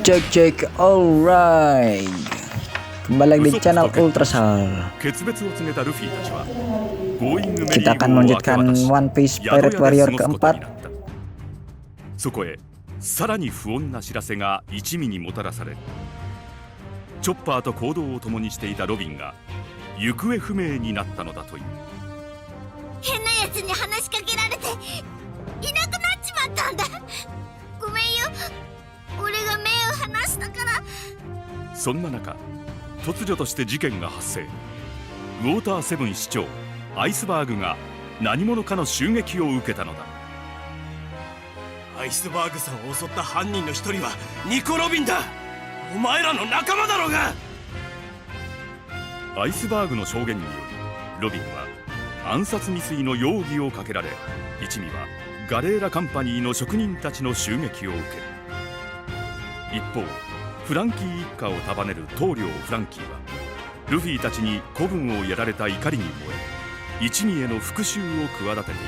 Cek, alright. Kembali lagi di channel Ultrasal. Kita akan melanjutkan One Piece Pirate Warrior keempat. そこへさらに不穏な知らせが一味にもたらされる。チョッパーと行動を共にしていたロビンが行方不明になったのだという。変なやつに話しかけられていなくなっちまったんだ。ごめんよ、俺が目を離したから。そんな中、突如として事件が発生。ウォーターセブン市長アイスバーグが何者かの襲撃を受けたのだ。アイスバーグさんを襲った犯人の一人はニコ・ロビンだ。お前らの仲間だろうが。アイスバーグの証言により、ロビンは暗殺未遂の容疑をかけられ、一味はガレーラカンパニーの職人たちの襲撃を受ける。一方、フランキー一家を束ねる棟梁フランキーはルフィたちに子分をやられた怒りに燃え、一味への復讐を企てていた。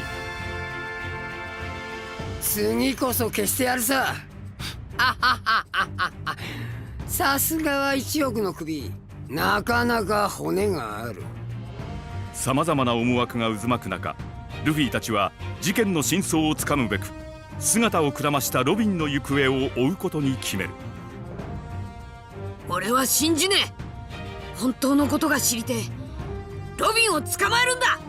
次こそ消してやるさ。さすがは1億の首。なかなか骨がある。さまざまな思惑が渦巻く中、ルフィたちは事件の真相をつかむべく姿をくらましたロビンの行方を追うことに決める。俺は信じねえ。本当のことが知りてえ。ロビンを捕まえるんだ。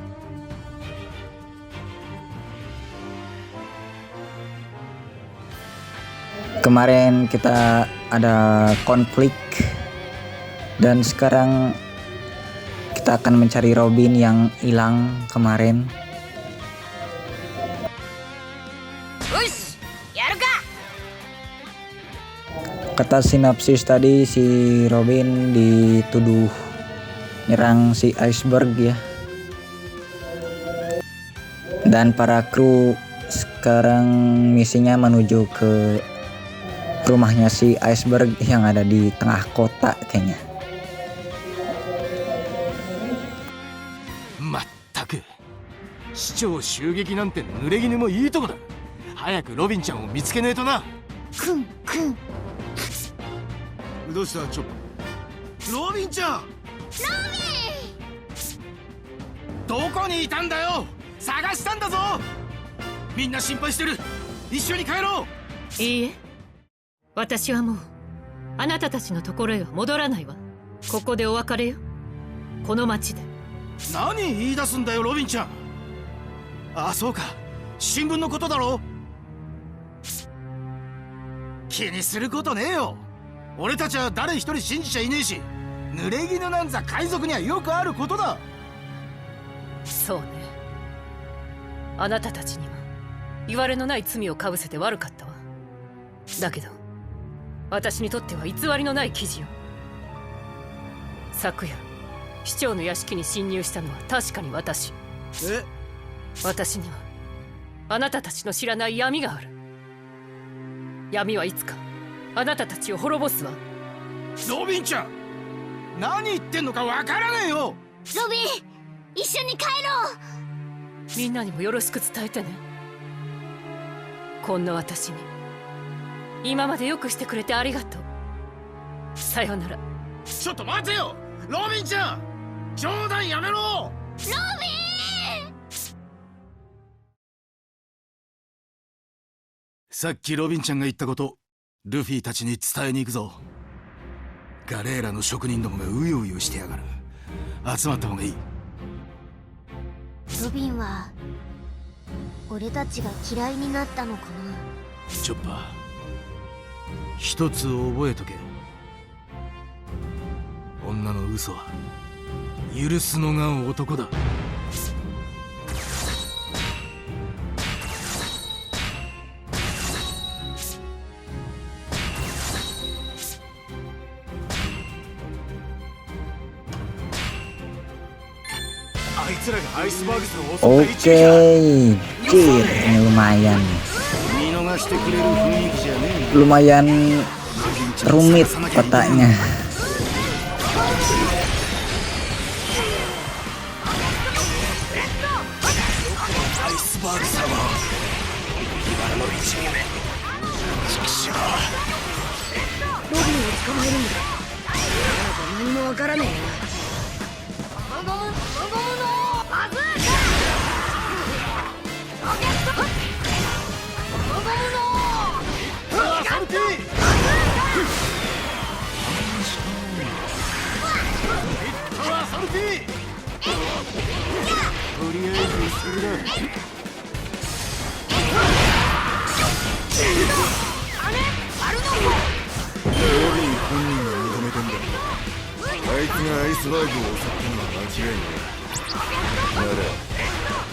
Kemarin kita ada konflik dan sekarang kita akan mencari Robin yang hilang kemarin. よし、やるか。 Kata sinopsis tadi, si Robin dituduh nyerang si Iceberg ya. Dan para kru sekarang misinya menuju ke rumahnya si Iceberg yang ada di tengah kota kayaknya. まったく市長襲撃なんて濡れ衣もいいとこだ。早くロビンちゃんを見つけねえとな。くんくん。どうしたチョッパー。ロビンちゃん。どこにいたんだよ。探したんだぞ。みんな心配してる。一緒に帰ろう。いいえ、私はもうあなたたちのところへは戻らないわ。ここでお別れよ。この町で。何言い出すんだよロビンちゃん。あ、そうか、新聞のことだろ。気にすることねえよ。俺たちは誰一人信じちゃいねえし、濡れ衣なんざ海賊にはよくあることだ。そうね。あなたたちには言われのない罪をかぶせて悪かったわ。だけど私にとっては偽りのない記事よ。昨夜市長の屋敷に侵入したのは確かに私。私にはあなたたちの知らない闇がある。闇はいつかあなたたちを滅ぼすわ。ロビンちゃん、何言ってんのかわからねえよ。ロビン、一緒に帰ろう。みんなにもよろしく伝えてね。こんな私に今までよくしてくれてありがとう。さよなら。ちょっと待てよロビンちゃん、冗談やめろ。ロビン。さっきロビンちゃんが言ったことルフィたちに伝えに行くぞ。ガレーラの職人どもがうようよしてやがる。集まった方がいい。ロビンは俺たちが嫌いになったのかな。チョッパー、一つ覚えとけ。女の嘘は許すのが男だ。あいつらがアイスバーグさんを襲った一 Oke, 味だ。 Cir, ini lumayan nih. 見逃してくれる雰囲気じゃねえ。 Lumayan rumit kotaknya. アイスバーグさんは茨の一味め。畜生。るんだ。何もわからねえ。ゴムのバズーカロケットゴムのサルティサルティとりあえずそれだ。ロビン本人が認めてんだ。あいつがアイスバーグを襲ったのは間違いない。なら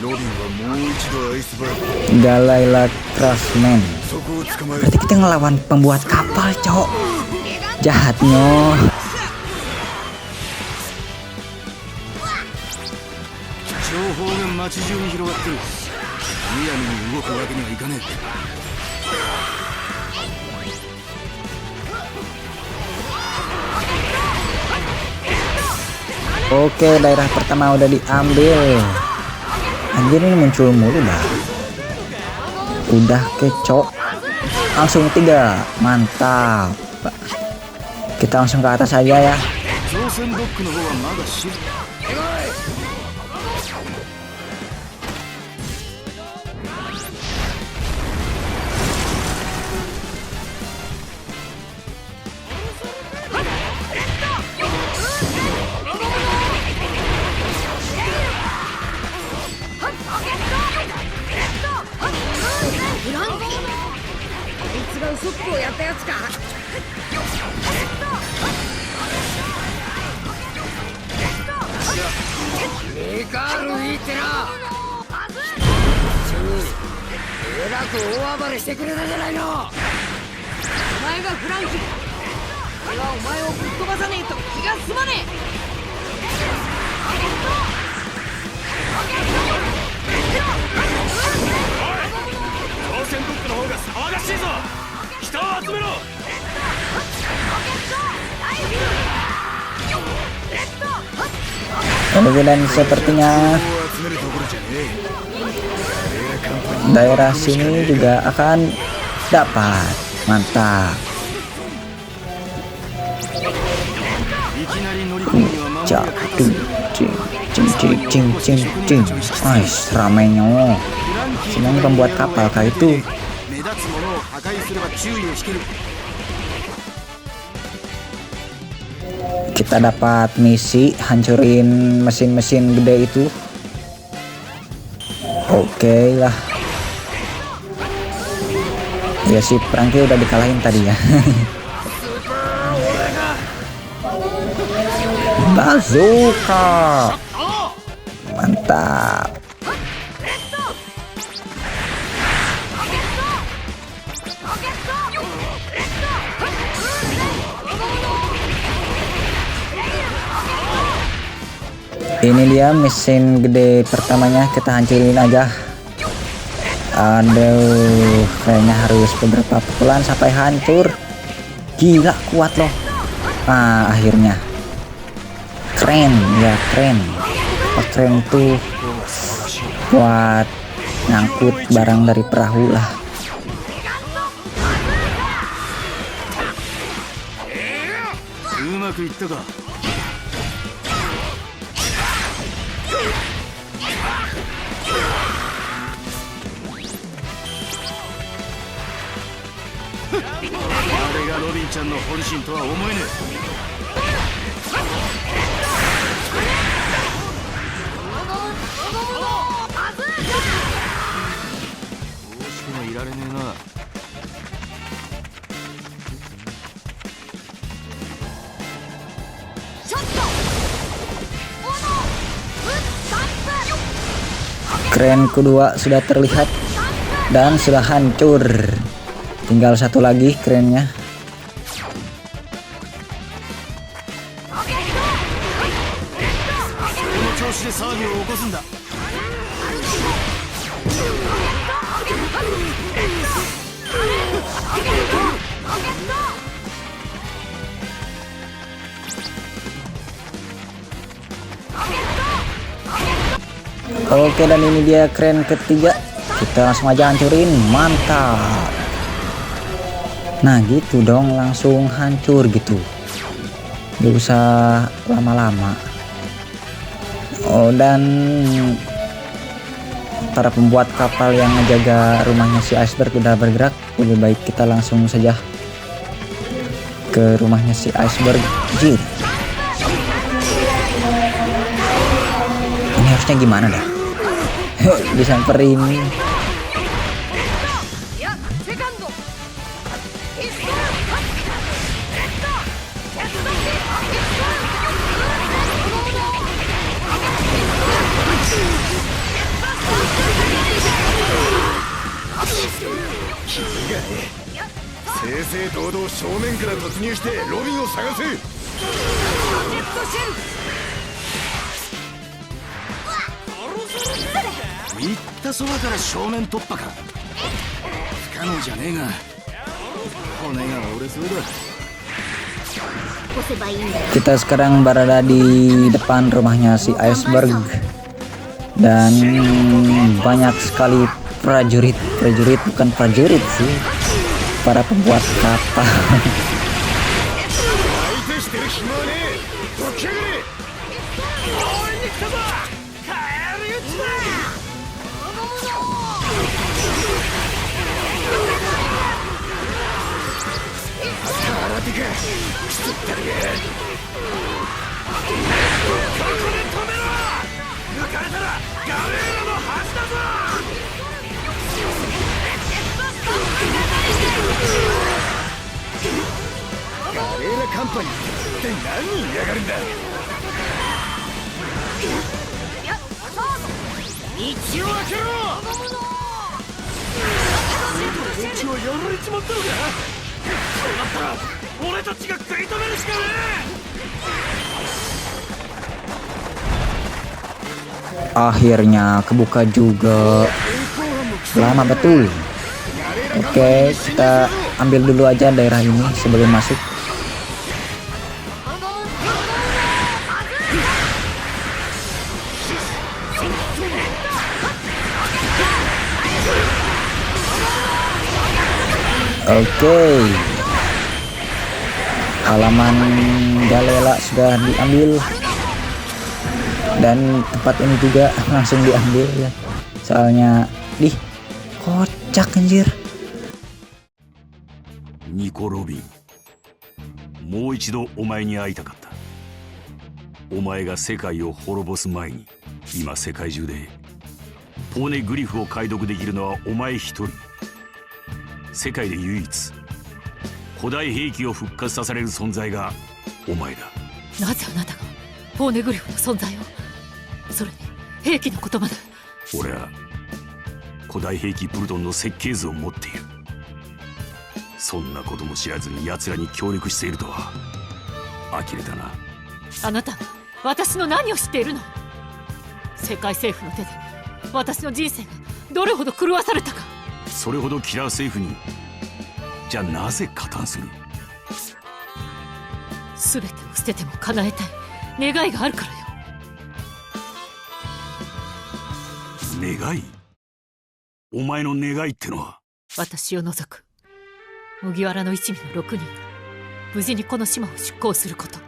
ロビンはもう一度アイスバーグ Galaila Craftsman. そこを捕まえ Berarti kita ngelawan pembuat kapal, cok. Jahatnya. 情報が街中に広がってる。むやみに動くわけにはいかねえ。Oke, daerah pertama udah diambil. Anjir, ini muncul mulu dah. Udah kecok. Langsung 3. Mantap. Kita langsung ke atas aja ya. 造船ドックの方はまだ知る。フランキー、あいつがウソップをやったやつか。メカールいいってな。一緒にえらく大暴れしてくれたじゃないの。お前がフランキー、俺はお前をぶっ飛ばさねえと気が済まねえ。造船ドックの方が騒がしいぞ。人を集めろ。 Dan sepertinya 集めるところじゃねえ。 daerah sini juga akan dapat. Mantap. いきなり乗り込むには間もなく Jatuh. Cing. Ais, ramainya. Semuanya pembuat kapal kah itu? 目立つものを破壊すれば注意を引ける。 Kita dapat misi hancurin mesin-mesin gede itu. Oke lah. Ya si Franky udah dikalahin tadi ya. Bazooka. Mantap. Ini dia mesin gede pertamanya, kita hancurin aja. Aduh, kayaknya harus beberapa pukulan sampai hancur. Gila, kuat loh. Ah, akhirnya. Keren, ya keren. Keren tuh buat ngangkut barang dari perahu lah. Kren kedua sudah terlihat dan sudah hancur. Tinggal satu lagi kerennya. Oke, dan ini dia kren ketiga. Kita langsung aja hancurin. Mantap. Nah gitu dong, langsung hancur gitu. Gak usah lama-lama. Oh, dan para pembuat kapal yang menjaga rumahnya si Iceberg udah bergerak. Lebih baik kita langsung saja ke rumahnya si Iceberg. Jir, ini harusnya gimana dah? Disamperin.言ったそばから正面突破か。不可能じゃねえが骨が折れそうだ。押せばいいんだよ。 Kita sekarang berada di depan rumahnya si Iceberg dan banyak sekali prajurit bukan prajurit sih, para pembuat kapal. Akhirnya kebuka juga. Lama betul. Oke, kita ambil dulu aja daerah ini sebelum masuk. Oke, halaman Galela sudah diambil dan tempat ini juga langsung diambil ya, soalnya kocak anjir. ニコ・ロビン、もう一度お前に会いたかった。お前が世界を滅ぼす前に、今世界中でポーネグリフを解読できるのはお前一人。世界で唯一古代兵器を復活させられる存在がお前だ。なぜあなたがポーネグリフの存在を、それに兵器のことまで。俺は古代兵器プルトンの設計図を持っている。そんなことも知らずに奴らに協力しているとは呆れたな。あなたは私の何を知っているの？世界政府の手で私の人生がどれほど狂わされたか。それほどキラー政府に、じゃあなぜ加担する？全てを捨てても叶えたい願いがあるからよ。願い？お前の願いってのは？私を除く麦わらの一味の6人が無事にこの島を出港すること。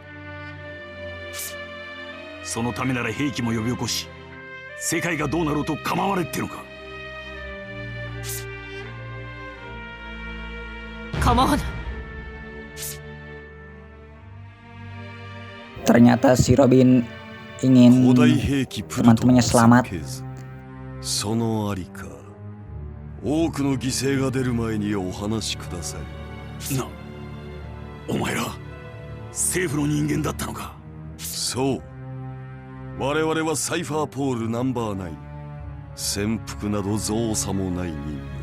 そのためなら兵器も呼び起こし、世界がどうなろうと構われってのか？構わない。Ternyata si Robin ingin 古代兵器プルトン teman-temannya の selamat. 設計図、そのありか。多くの犠牲が出る前にお話しください。お前ら政府の人間だったのか？そう、我々はサイファーポールナンバー9。潜伏など造作もない任務。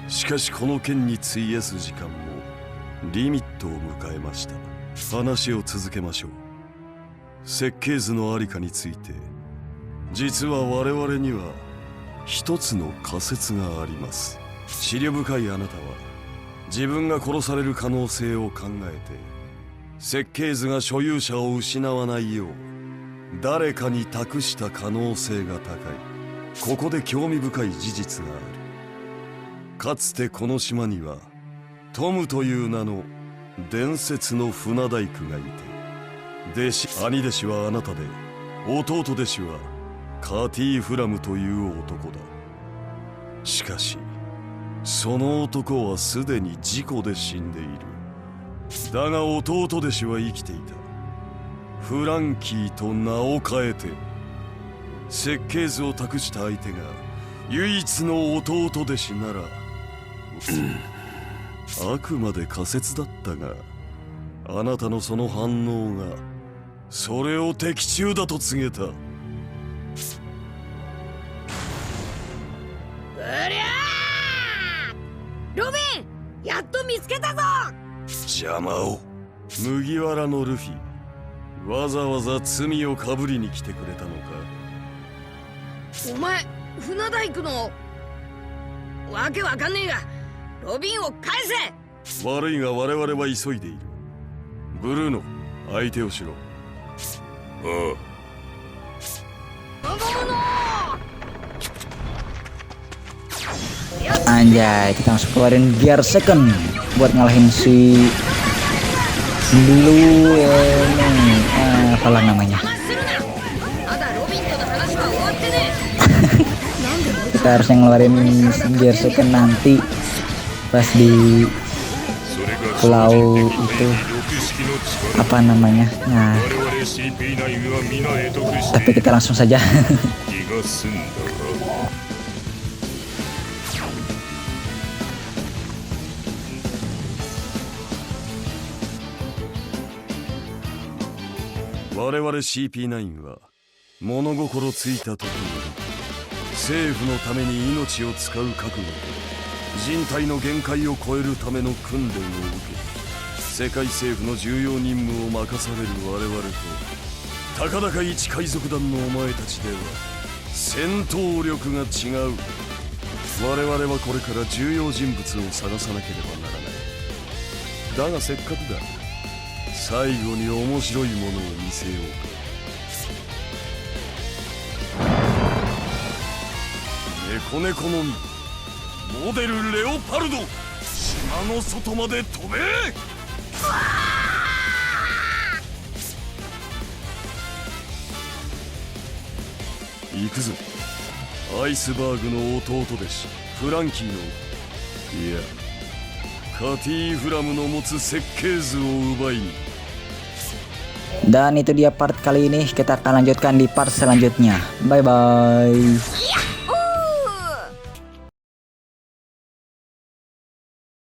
しかしこの件に費やす時間もリミットを迎えました。話を続けましょう。設計図のありかについて、実は我々には一つの仮説があります。思慮深いあなたは自分が殺される可能性を考えて、設計図が所有者を失わないよう誰かに託した可能性が高い。ここで興味深い事実がある。かつてこの島にはトムという名の伝説の船大工がいて、兄弟子はあなたで、弟弟子はカティ・フラムという男だ。しかしその男はすでに事故で死んでいる。だが弟弟子は生きていた。フランキーと名を変えて、設計図を託した相手が唯一の弟弟子ならあくまで仮説だったが、あなたのその反応がそれを的中だと告げた。うりゃー、ロビン、やっと見つけたぞ。邪魔を。麦わらのルフィ、わざわざ罪をかぶりに来てくれたのか。お前船大工のわけわかんねえが、ロビンを返せ。悪いが我々は急いでいる。ブルーノ、相手をしろ。Anjay, kita langsung keluarin gear second buat ngalahin si Blue ini, apalah namanya. まだロビンとの話は終わってね Kita harus ngeluarin gear second nanti pas di pulau itu, apa namanya. Nah, tapi kita langsung saja.我々 CP9 は物心ついた時に政府のために命を使う覚悟と人体の限界を超えるための訓練を受け、世界政府の重要任務を任される我々とたかだか一海賊団のお前たちでは戦闘力が違う。我々はこれから重要人物を探さなければならない。だがせっかくだ、最後に面白いものを見せようか。猫猫の実、モデルレオパルド、島の外まで飛べ。行くぞ。アイスバーグの弟弟子フランキーの、いやカティ・フラムの持つ設計図を奪いに。Dan itu dia part kali ini, kita akan lanjutkan di part selanjutnya. Bye bye.